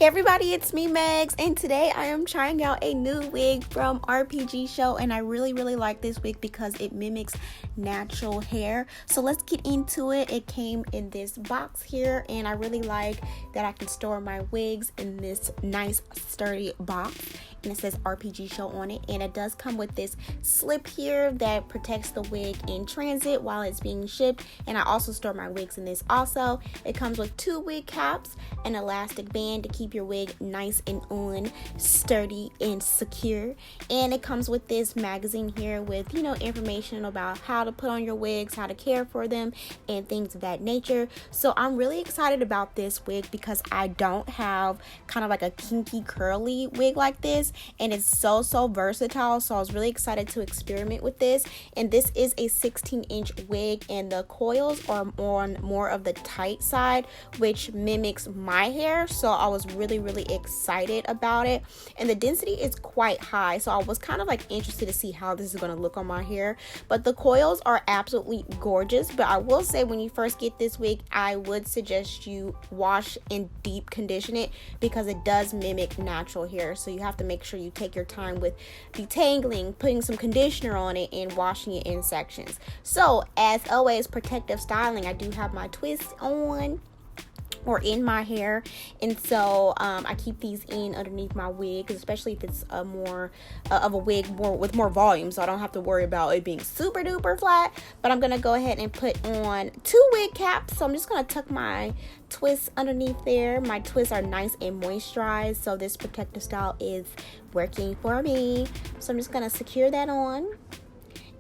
Hey everybody, it's me Megs, and today I am trying out a new wig from RPG Show, and I really like this wig because it mimics natural hair. So let's get into it. It came in this box here, and I really like that I can store my wigs in this nice sturdy box, and it says RPG Show on it, and it does come with this slip here that protects the wig in transit while it's being shipped. And I also store my wigs in this also. It comes with 2 wig caps, an elastic band to keep your wig nice and on, sturdy and secure. And it comes with this magazine here with, information about how to put on your wigs, how to care for them, and things of that nature. So I'm really excited about this wig because I don't have kind of like a kinky curly wig like this, and it's so versatile. So I was really excited to experiment with this. And this is a 16-inch wig, and the coils are on more of the tight side, which mimics my hair. So I was really excited about it, and the density is quite high, so I was kind of like interested to see how this is going to look on my hair. But the coils are absolutely gorgeous. But I will say, when you first get this wig, I would suggest you wash and deep condition it because it does mimic natural hair. So you have to make sure you take your time with detangling, putting some conditioner on it, and washing it in sections. So as always, protective styling, I do have my twist on or in my hair, and so I keep these in underneath my wig, especially if it's a more of a wig with more volume, so I don't have to worry about it being super duper flat. But I'm gonna go ahead and put on 2 wig caps. So I'm just gonna tuck my twists underneath there. My twists are nice and moisturized, so this protective style is working for me. So I'm just gonna secure that on.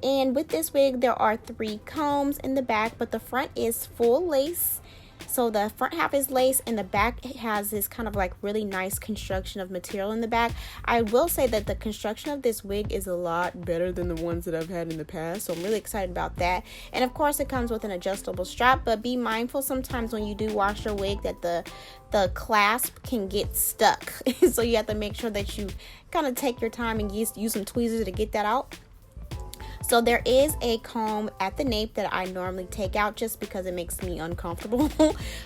And with this wig, there are 3 combs in the back, but the front is full lace. So the front half is lace, and the back has this kind of like really nice construction of material in the back. I will say that the construction of this wig is a lot better than the ones that I've had in the past, so I'm really excited about that. And of course, it comes with an adjustable strap, but be mindful sometimes when you do wash your wig that the clasp can get stuck. So you have to make sure that you kind of take your time and use some tweezers to get that out. So there is a comb at the nape that I normally take out just because it makes me uncomfortable.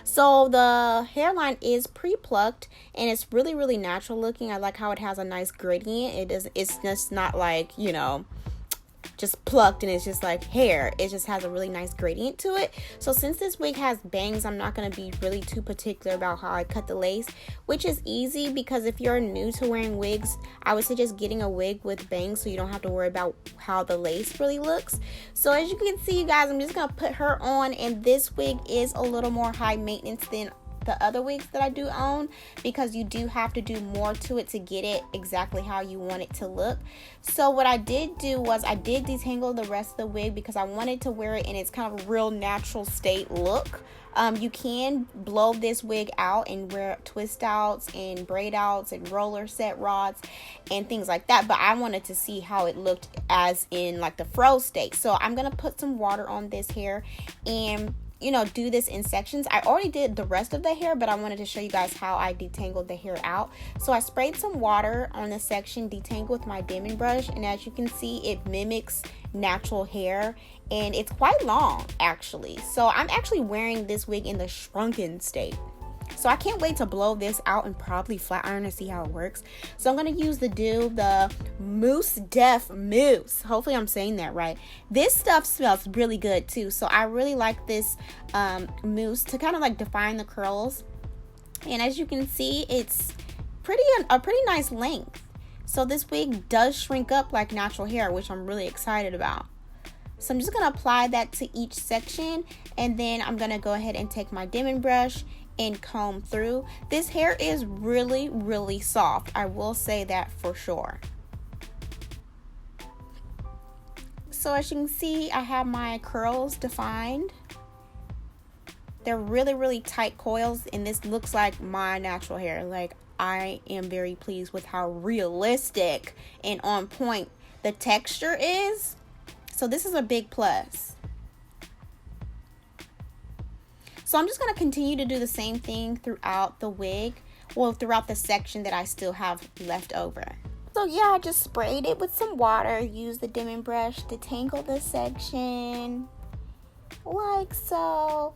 So the hairline is pre-plucked, and it's really natural looking. I like how it has a nice gradient. It's just not like, just plucked and it's just like hair. It just has a really nice gradient to it. So since this wig has bangs, I'm not going to be really too particular about how I cut the lace, which is easy because if you're new to wearing wigs, I would suggest getting a wig with bangs so you don't have to worry about how the lace really looks. So as you can see, you guys, I'm just going to put her on, and this wig is a little more high maintenance than the other wigs that I do own because you do have to do more to it to get it exactly how you want it to look. So what I did do was I did detangle the rest of the wig because I wanted to wear it in its kind of real natural state look. You can blow this wig out and wear twist outs and braid outs and roller set rods and things like that, but I wanted to see how it looked as in like the fro state. So I'm gonna put some water on this hair and do this in sections. I already did the rest of the hair, but I wanted to show you guys how I detangled the hair out. So I sprayed some water on the section, detangled with my diamond brush, and as you can see, it mimics natural hair, and it's quite long actually. So I'm actually wearing this wig in the shrunken state. So I can't wait to blow this out and probably flat iron to see how it works. So I'm going to use the Mousse Def Mousse. Hopefully I'm saying that right. This stuff smells really good too. So I really like this mousse to kind of like define the curls. And as you can see, it's a pretty nice length. So this wig does shrink up like natural hair, which I'm really excited about. So I'm just going to apply that to each section, and then I'm going to go ahead and take my diamond brush and comb through. This hair is really soft. I will say that for sure. So as you can see, I have my curls defined. They're really tight coils, and this looks like my natural hair. Like, I am very pleased with how realistic and on point the texture is. So this is a big plus. So I'm just going to continue to do the same thing throughout the wig, throughout the section that I still have left over. So yeah, I just sprayed it with some water, used the diamond brush to detangle the section like so,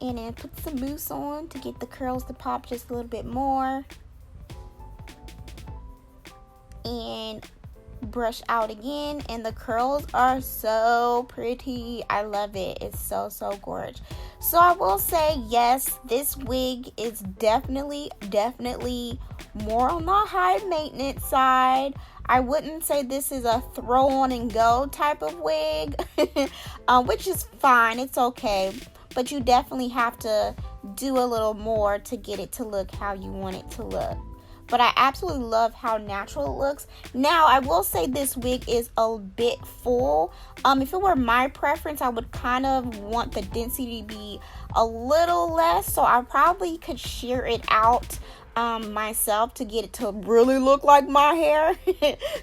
and then put some mousse on to get the curls to pop just a little bit more. and brush out again, and the curls are so pretty. I love it. It's so gorgeous. So I will say, yes, this wig is definitely more on the high maintenance side. I wouldn't say this is a throw on and go type of wig, which is fine. It's okay, but you definitely have to do a little more to get it to look how you want it to look. But I absolutely love how natural it looks. Now, I will say this wig is a bit full. If it were my preference, I would kind of want the density to be a little less. So I probably could shear it out myself to get it to really look like my hair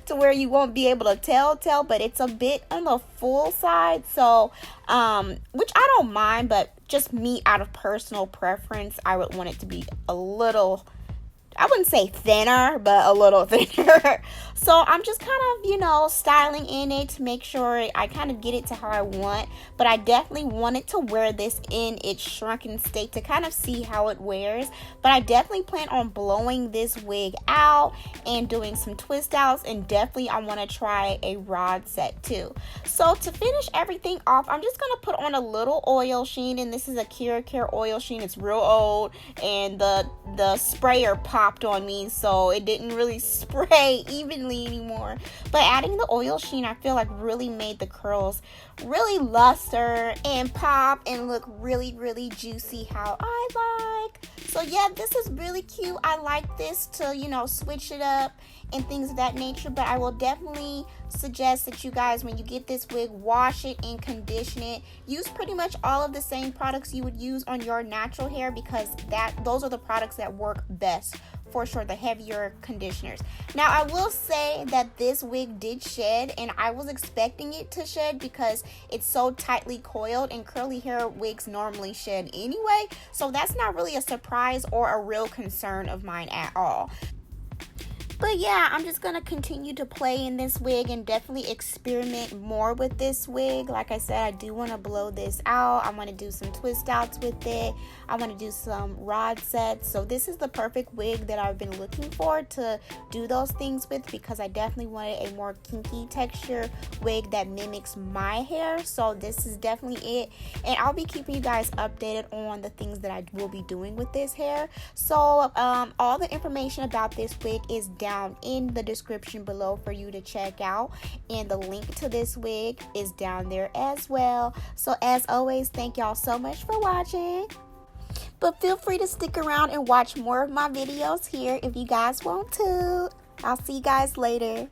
to where you won't be able to tell, but it's a bit on the full side. So, which I don't mind, but just me out of personal preference, I would want it to be a little, I wouldn't say thinner, but a little thinner. So I'm just kind of, styling in it to make sure I kind of get it to how I want. But I definitely wanted to wear this in its shrunken state to kind of see how it wears. But I definitely plan on blowing this wig out and doing some twist outs. And definitely I want to try a rod set too. So to finish everything off, I'm just going to put on a little oil sheen. And this is a Care oil sheen. It's real old. And the sprayer popped on me, so it didn't really spray evenly anymore. But adding the oil sheen, I feel like really made the curls really luster and pop and look really juicy how I like. So yeah, this is really cute. I like this to switch it up and things of that nature. But I will definitely suggest that you guys, when you get this wig, wash it and condition it. Use pretty much all of the same products you would use on your natural hair, because those are the products that work best for sure, the heavier conditioners. Now, I will say that this wig did shed, and I was expecting it to shed because it's so tightly coiled, and curly hair wigs normally shed anyway. So that's not really a surprise or a real concern of mine at all. But yeah, I'm just going to continue to play in this wig and definitely experiment more with this wig. Like I said, I do want to blow this out. I want to do some twist outs with it. I want to do some rod sets. So this is the perfect wig that I've been looking for to do those things with, because I definitely wanted a more kinky texture wig that mimics my hair. So this is definitely it. And I'll be keeping you guys updated on the things that I will be doing with this hair. So all the information about this wig is down in the description below for you to check out, and the link to this wig is down there as well. So as always, thank y'all so much for watching, but feel free to stick around and watch more of my videos here if you guys want to. I'll see you guys later.